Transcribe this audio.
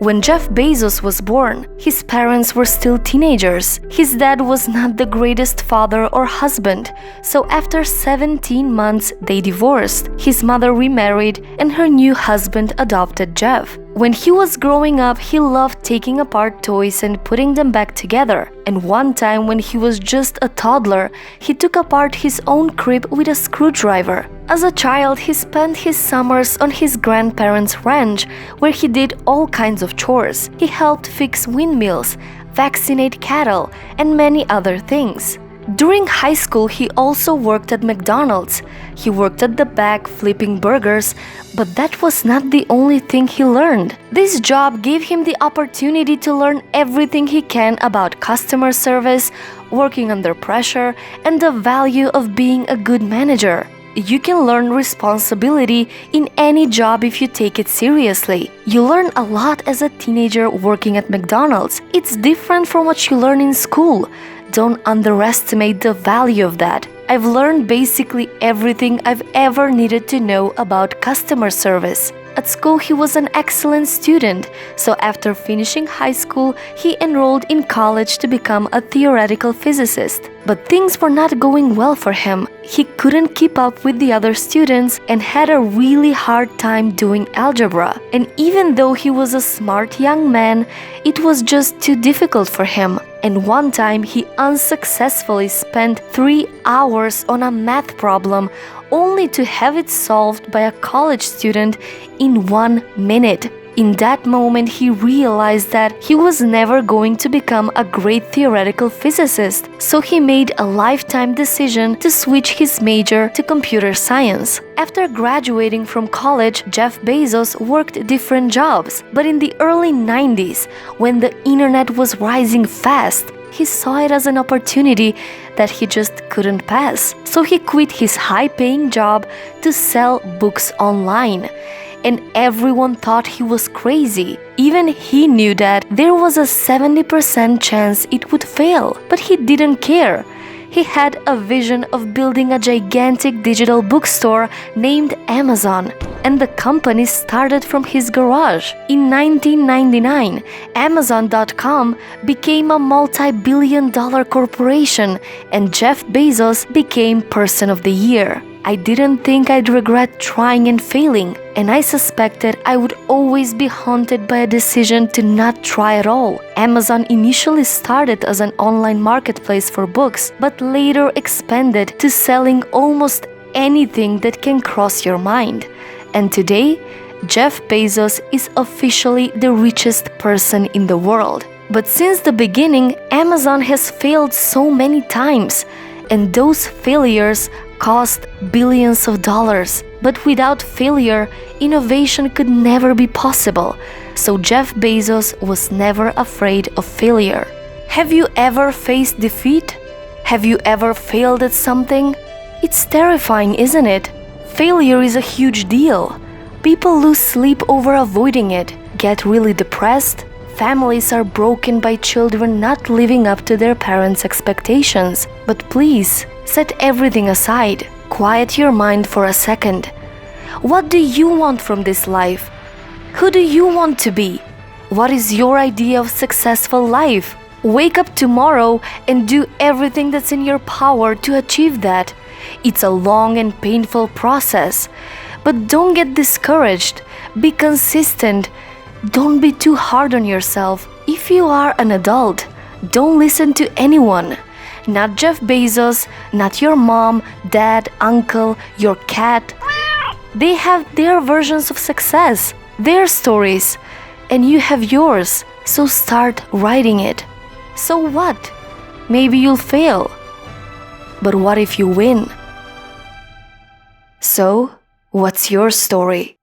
When Jeff Bezos was born, his parents were still teenagers. His dad was not the greatest father or husband, so after 17 months, they divorced. His mother remarried, and her new husband adopted Jeff. When he was growing up, he loved taking apart toys and putting them back together. And one time when he was just a toddler, he took apart his own crib with a screwdriver. As a child, he spent his summers on his grandparents' ranch, where he did all kinds of chores. He helped fix windmills, vaccinate cattle, and many other things. During high school, he also worked at McDonald's. He worked at the back flipping burgers, but that was not the only thing he learned. This job gave him the opportunity to learn everything he can about customer service, working under pressure, and the value of being a good manager. You can learn responsibility in any job if you take it seriously. You learn a lot as a teenager working at McDonald's. It's different from what you learn in school. Don't underestimate the value of that. I've learned basically everything I've ever needed to know about customer service. At school, he was an excellent student, so after finishing high school, he enrolled in college to become a theoretical physicist. But things were not going well for him. He couldn't keep up with the other students and had a really hard time doing algebra. And even though he was a smart young man, it was just too difficult for him. And one time, he unsuccessfully spent 3 hours on a math problem only to have it solved by a college student in 1 minute. In that moment, he realized that he was never going to become a great theoretical physicist, so he made a lifetime decision to switch his major to computer science. After graduating from college, Jeff Bezos worked different jobs, but in the early 90s, when the internet was rising fast, he saw it as an opportunity that he just couldn't pass. So he quit his high-paying job to sell books online. And everyone thought he was crazy. Even he knew that there was a 70% chance it would fail, but he didn't care. He had a vision of building a gigantic digital bookstore named Amazon, and the company started from his garage. In 1999, Amazon.com became a multi-billion-dollar corporation, and Jeff Bezos became Person of the Year. I didn't think I'd regret trying and failing, and I suspected I would always be haunted by a decision to not try at all. Amazon initially started as an online marketplace for books, but later expanded to selling almost anything that can cross your mind. And today, Jeff Bezos is officially the richest person in the world. But since the beginning, Amazon has failed so many times, and those failures cost billions of dollars. But without failure, innovation could never be possible. So Jeff Bezos was never afraid of failure. Have you ever faced defeat? Have you ever failed at something? It's terrifying, isn't it? Failure is a huge deal. People lose sleep over avoiding it, get really depressed. Families are broken by children not living up to their parents' expectations. But please, set everything aside. Quiet your mind for a second. What do you want from this life? Who do you want to be? What is your idea of successful life? Wake up tomorrow and do everything that's in your power to achieve that. It's a long and painful process. But don't get discouraged. Be consistent. Don't be too hard on yourself. If you are an adult, don't listen to anyone. Not Jeff Bezos, not your mom, dad, uncle, your cat. They have their versions of success, their stories, and you have yours, so start writing it. So what? Maybe you'll fail. But what if you win? So, what's your story?